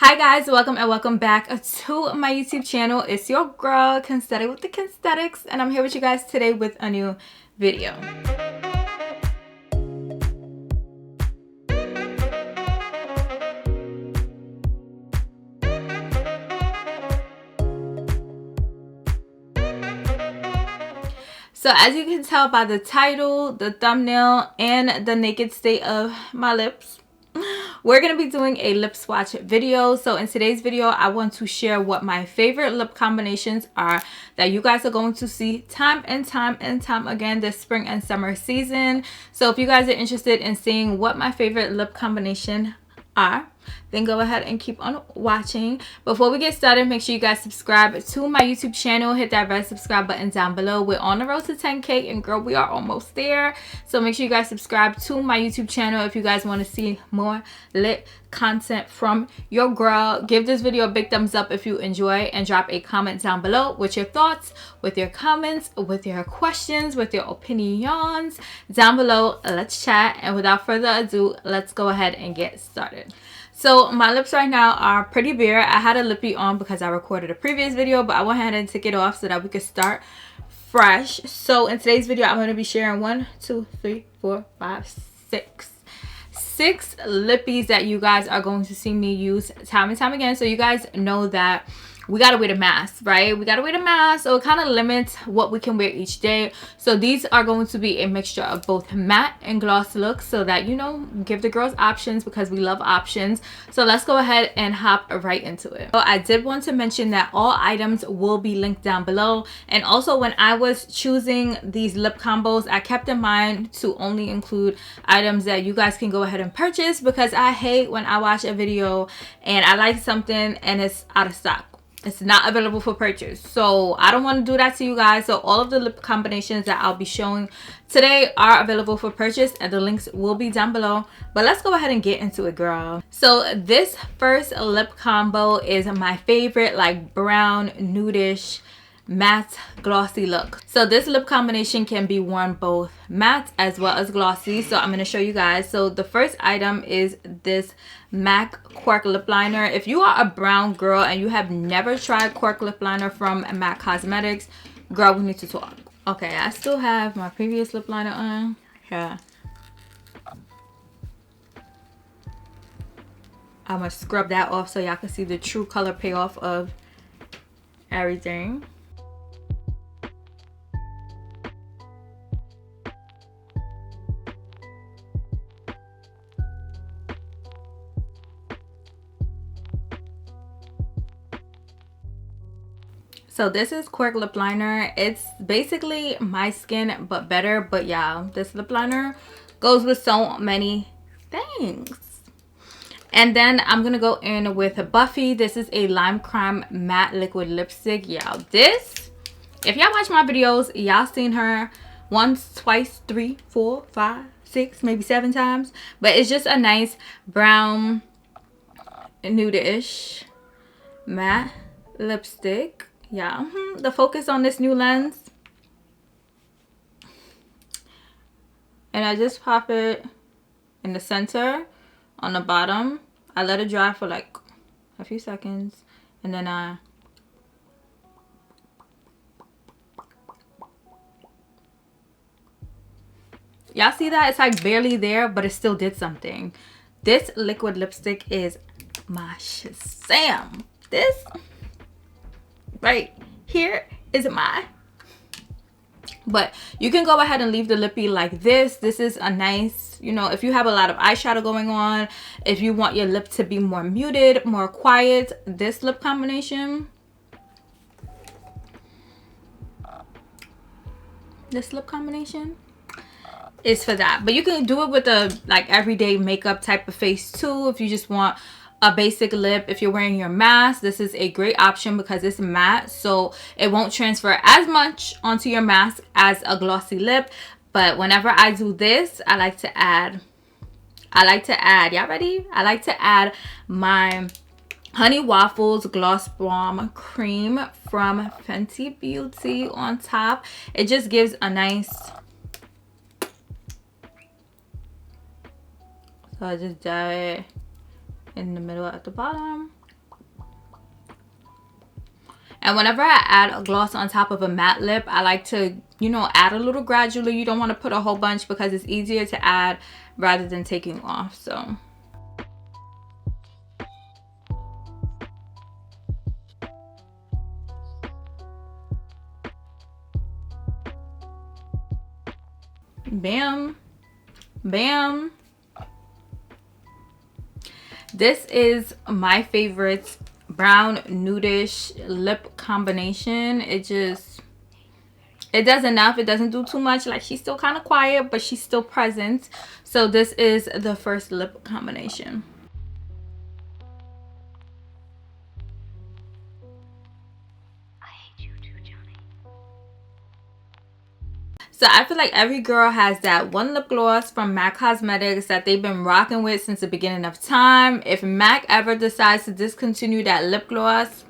Hi guys, welcome back to my YouTube channel. It's your girl Kensthetic with the Kensthetics, and I'm here with you guys today with a new video. So as you can tell by the title, the thumbnail, and the naked state of my lips, we're going to be doing a lip swatch video. So in today's video, I want to share what my favorite lip combinations are that you guys are going to see time and time again this spring and summer season. So if you guys are interested in seeing what my favorite lip combination are, then go ahead and keep on watching. Before we get started, make sure you guys subscribe to my YouTube channel. Hit that red subscribe button down below. We're on the road to 10K, and girl, we are almost there. So make sure you guys subscribe to my YouTube channel if you guys want to see more lit content from your girl. Give this video a big thumbs up if you enjoy, and drop a comment down below with your thoughts, with your comments, with your questions, with your opinions down below. Let's chat, and without further ado, let's go ahead and get started. So my lips right now are pretty bare. I had a lippy on because I recorded a previous video, but I went ahead and took it off so that we could start fresh. So in today's video, I'm going to be sharing 6 lippies that you guys are going to see me use time and time again. So you guys know that we gotta wear the mask, right? We gotta wear the mask, so it kind of limits what we can wear each day. So these are going to be a mixture of both matte and gloss looks, so that, you know, give the girls options, because we love options. So let's go ahead and hop right into it. So I did want to mention that all items will be linked down below, and also when I was choosing these lip combos, I kept in mind to only include items that you guys can go ahead and purchase, because I hate when I watch a video and I like something and it's out of stock. It's not available for purchase. So I don't want to do that to you guys. So all of the lip combinations that I'll be showing today are available for purchase, and the links will be down below. But let's go ahead and get into it, girl. So this first lip combo is my favorite, like brown nudish matte glossy look. So this lip combination can be worn both matte as well as glossy. So I'm going to show you guys. So the first item is this MAC Cork lip liner. If you are a brown girl and you have never tried Cork lip liner from MAC Cosmetics, girl, we need to talk. Okay, I still have my previous lip liner on. Yeah, I'm gonna scrub that off so y'all can see the true color payoff of everything. So this is Cork lip liner. It's basically my skin but better. But yeah, this lip liner goes with so many things. And then I'm gonna go in with Buffy. This is a lime crime matte liquid lipstick. Yeah, this, if y'all watch my videos, y'all seen her once, twice, 3, 4, 5, 6, maybe 7 times. But it's just a nice brown nude-ish matte lipstick. Yeah, the focus on this new lens, and I just pop it in the center on the bottom. I let it dry for like a few seconds, and then y'all see that? It's like barely there, but it still did something. This liquid lipstick is my shazam. This right here is mine. But you can go ahead and leave the lippy like this. This is a nice, you know, if you have a lot of eyeshadow going on, if you want your lip to be more muted, more quiet, this lip combination, is for that. But you can do it with a like everyday makeup type of face too. If you just want a basic lip, if you're wearing your mask, this is a great option because it's matte, so it won't transfer as much onto your mask as a glossy lip. But whenever I do this, I like to add, y'all ready? I like to add my Honey Waffles Gloss Balm Cream from Fenty Beauty on top. It just gives a nice, so I just dab it in the middle at the bottom. And whenever I add a gloss on top of a matte lip, I like to, you know, add a little gradually. You don't want to put a whole bunch because it's easier to add rather than taking off. So bam, bam. This is my favorite brown nudish lip combination. It does enough. It doesn't do too much. Like, she's still kind of quiet, but she's still present. So this is the first lip combination. So I feel like every girl has that one lip gloss from MAC Cosmetics that they've been rocking with since the beginning of time. If MAC ever decides to discontinue that lip gloss,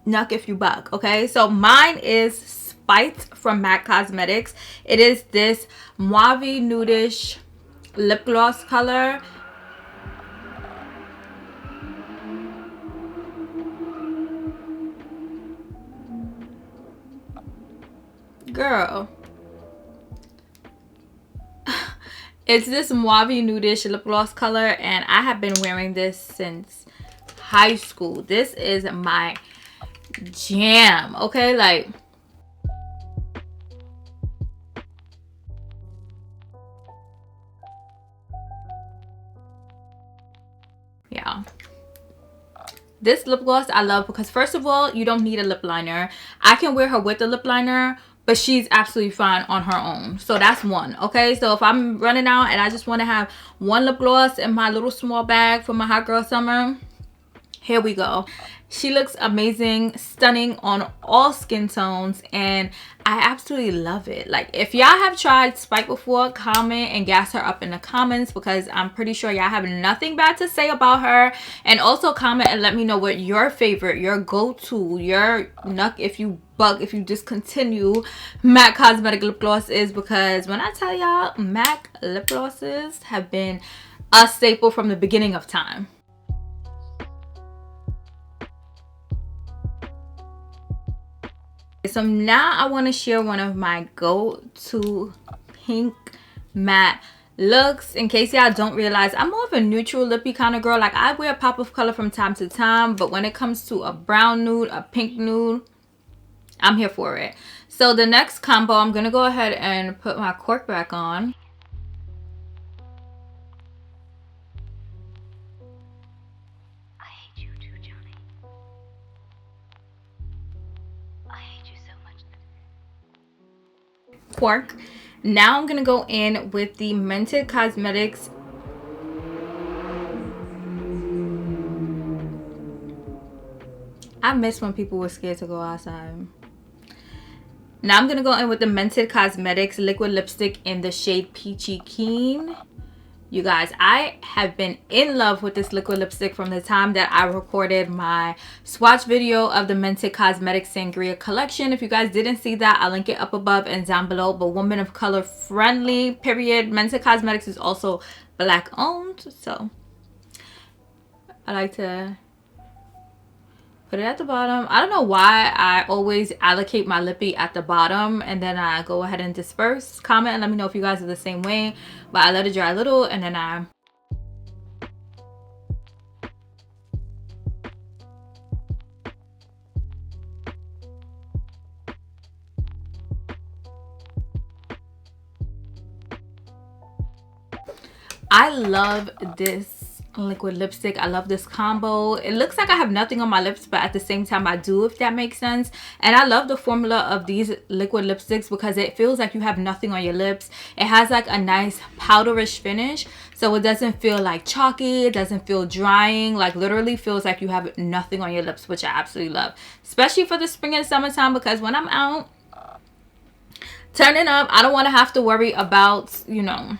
nuck if you buck, okay? So mine is Spite from MAC Cosmetics. It is this mauve nudish lip gloss color. Girl, it's this mauve nudish lip gloss color, and I have been wearing this since high school. This is my jam, okay? Like, yeah, this lip gloss I love because, first of all, you don't need a lip liner. I can wear her with a lip liner, but she's absolutely fine on her own. So that's one, okay? So if I'm running out and I just want to have one lip gloss in my little small bag for my hot girl summer, here we go. She looks amazing, stunning on all skin tones, and I absolutely love it. Like, if y'all have tried Spike before, comment and gas her up in the comments, because I'm pretty sure y'all have nothing bad to say about her. And also comment and let me know what your favorite, your go-to, your nuck if you bug, if you discontinue MAC Cosmetic lip gloss is, because when I tell y'all, MAC lip glosses have been a staple from the beginning of time. So now I want to share one of my go-to pink matte looks. In case y'all don't realize, I'm more of a neutral lippy kind of girl. Like, I wear pop of color from time to time, but when it comes to a brown nude, a pink nude, I'm here for it. So the next combo, I'm going to go ahead and put my cork back on. Cork. Now I'm gonna go in with the Mented Cosmetics I miss when people were scared to go outside. Now I'm gonna go in with the Mented Cosmetics liquid lipstick in the shade Peachy Keen. You guys, I have been in love with this liquid lipstick from the time that I recorded my swatch video of the Mented Cosmetics Sangria collection. If you guys didn't see that, I'll link it up above and down below. But woman of color friendly, period. Mented Cosmetics is also black owned, so I like to put it at the bottom. I don't know why I always allocate my lippy at the bottom and then I go ahead and disperse. Comment and let me know if you guys are the same way. But I let it dry a little and then I love this liquid lipstick. I love this combo. It looks like I have nothing on my lips, but at the same time I do, if that makes sense. And I love the formula of these liquid lipsticks because it feels like you have nothing on your lips. It has like a nice powderish finish, so it doesn't feel like chalky. It doesn't feel drying. Like, literally feels like you have nothing on your lips, which I absolutely love, especially for the spring and summertime, because when I'm out turning up, I don't want to have to worry about, you know,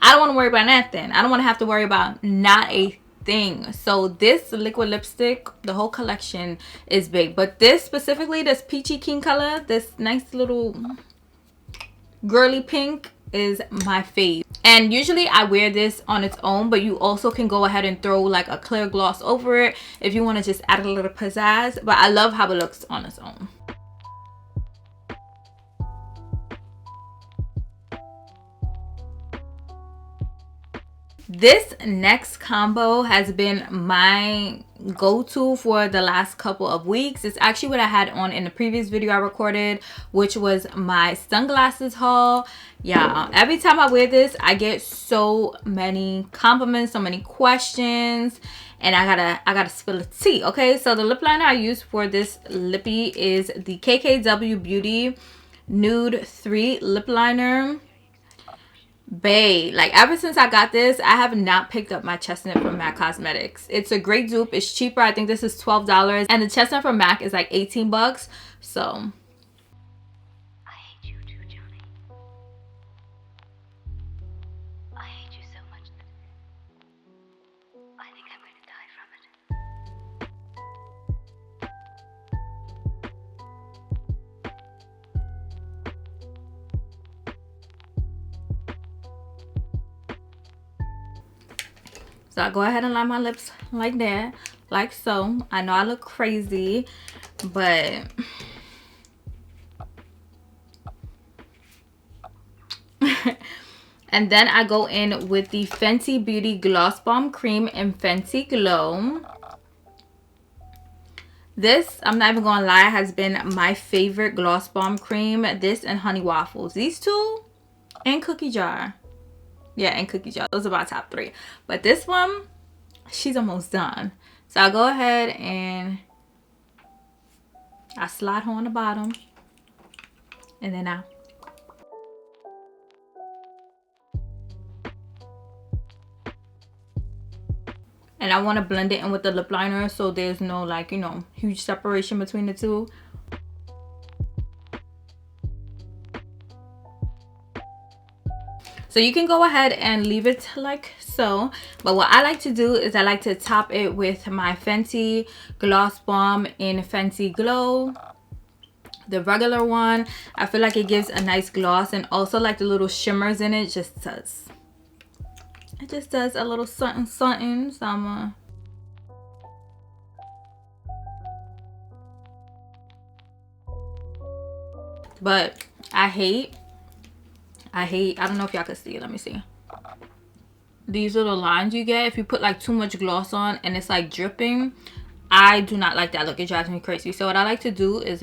I don't want to worry about nothing. I don't want to have to worry about not a thing. So this liquid lipstick, the whole collection is big. But this specifically, this Peachy Keen color, this nice little girly pink, is my fave. And usually I wear this on its own, but you also can go ahead and throw like a clear gloss over it if you want to just add a little pizzazz. But I love how it looks on its own. This next combo has been my go-to for the last couple of weeks. It's actually what I had on in the previous video I recorded, which was my sunglasses haul. Yeah, every time I wear this, I get so many compliments, so many questions, and I gotta spill the tea. Okay, so the lip liner I use for this lippy is the KKW Beauty Nude 3 lip liner. Bae, like ever since I got this, I have not picked up my chestnut from MAC Cosmetics. It's a great dupe. It's cheaper. I think this is $12, and the chestnut from MAC is like 18 bucks. So I hate you too, Johnny. I hate you so much that I think I'm going to die from it. So I go ahead and line my lips like that, like so. I know I look crazy, but and then I go in with the Fenty Beauty Gloss Bomb Cream in Fenty Glow. This, I'm not even gonna lie, has been my favorite gloss bomb cream. This and Honey Waffles. These two and Cookie Jar. Yeah, and Cookie Jar. Those are my top 3. But this one, she's almost done. So I'll go ahead and I slide her on the bottom. And then I want to blend it in with the lip liner so there's no, like, you know, huge separation between the two. So you can go ahead and leave it like so. But what I like to do is I like to top it with my Fenty Gloss Bomb in Fenty Glow. The regular one. I feel like it gives a nice gloss, and also like the little shimmers in it just does. It just does a little something something. So but I don't know if y'all can see. Let me see. These little lines you get if you put like too much gloss on and it's like dripping. I do not like that look. It drives me crazy. So what I like to do is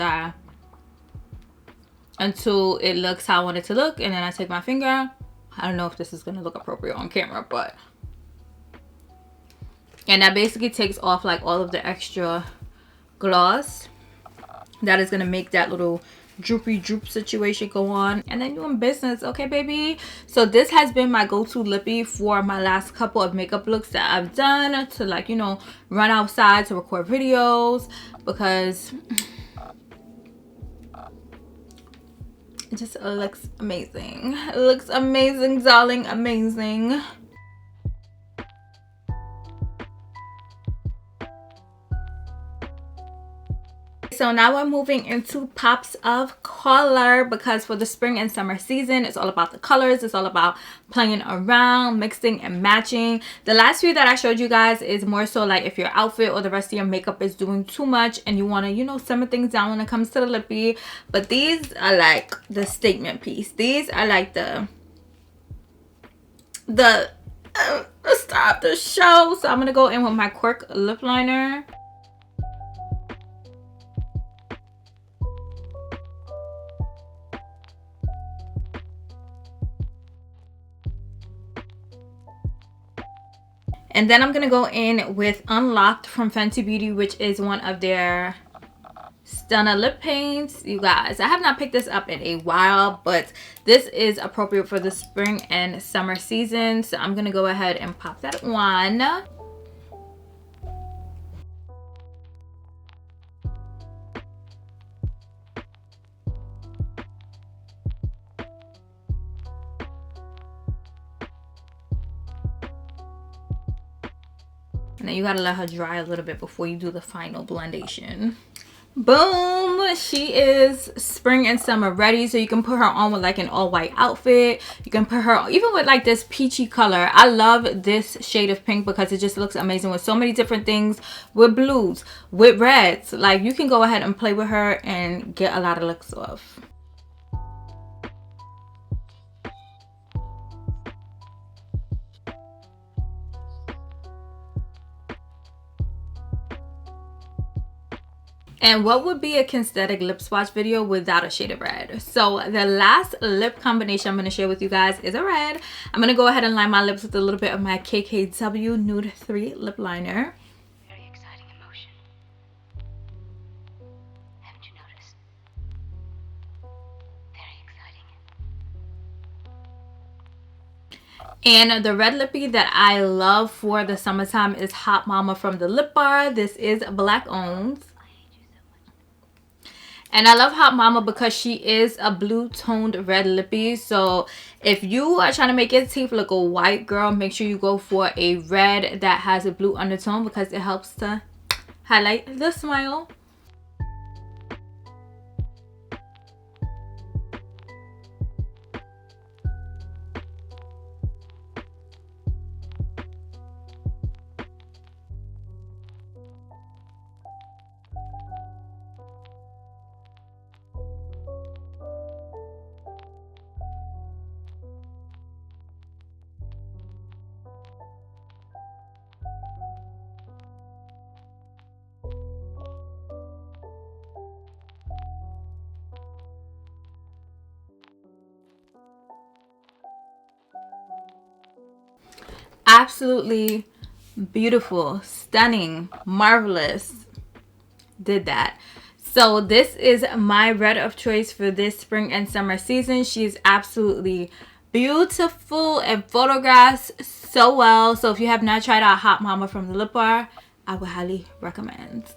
until it looks how I want it to look, and then I take my finger. I don't know if this is going to look appropriate on camera, but. And that basically takes off like all of the extra gloss. That is going to make that little droopy droop situation go on, and then you're in business. Okay, baby. So this has been my go-to lippy for my last couple of makeup looks that I've done to, like, you know, run outside to record videos, because it just looks amazing. It looks amazing, darling. Amazing. So now we're moving into pops of color, because for the spring and summer season, it's all about the colors. It's all about playing around, mixing and matching. The last few that I showed you guys is more so like if your outfit or the rest of your makeup is doing too much and you want to, you know, simmer things down when it comes to the lippy. But these are like the statement piece. These are like the star of the show. So I'm going to go in with my Quirk lip liner. And then I'm going to go in with Unlocked from Fenty Beauty, which is one of their Stunner lip paints. You guys, I have not picked this up in a while, but this is appropriate for the spring and summer season. So I'm going to go ahead and pop that on. And then you gotta let her dry a little bit before you do the final blendation. Boom! she is spring and summer ready, so you can put her on with like an all white outfit. You can put her even with like this peachy color. I love this shade of pink because it just looks amazing with so many different things, with blues, with reds. Like, you can go ahead and play with her and get a lot of looks off. And what would be a Kensthetic lip swatch video without a shade of red? So the last lip combination I'm going to share with you guys is a red. I'm going to go ahead and line my lips with a little bit of my KKW Nude 3 lip liner. Very exciting emotion. Haven't you noticed? Very exciting. And the red lippy that I love for the summertime is Hot Mama from the Lip Bar. This is Black owned. And I love Hot Mama because she is a blue toned red lippy. So if you are trying to make your teeth look a white, girl, make sure you go for a red that has a blue undertone because it helps to highlight the smile. Absolutely beautiful, stunning, marvelous. Did that. So this is my red of choice for this spring and summer season. She's absolutely beautiful and photographs so well. So if you have not tried out Hot Mama from the Lip Bar, I would highly recommend.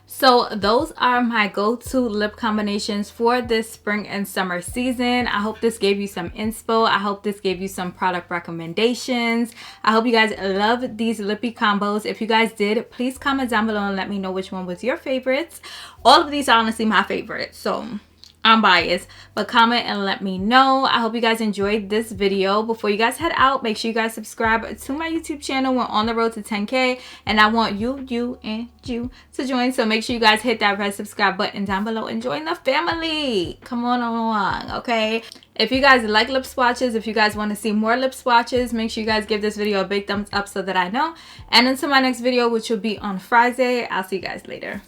So those are my go-to lip combinations for this spring and summer season. I hope this gave you some inspo. I hope this gave you some product recommendations. I hope you guys love these lippy combos. If you guys did, please comment down below and let me know which one was your favorites. All of these are honestly my favorites, so I'm biased, but comment and let me know. I hope you guys enjoyed this video. Before you guys head out, make sure you guys subscribe to my YouTube channel. We're on the road to 10K, and I want you and you to join. So make sure you guys hit that red subscribe button down below and join the family. Come on along, okay? If you guys like lip swatches, if you guys want to see more lip swatches, make sure you guys give this video a big thumbs up so that I know. And until my next video, which will be on Friday, I'll see you guys later.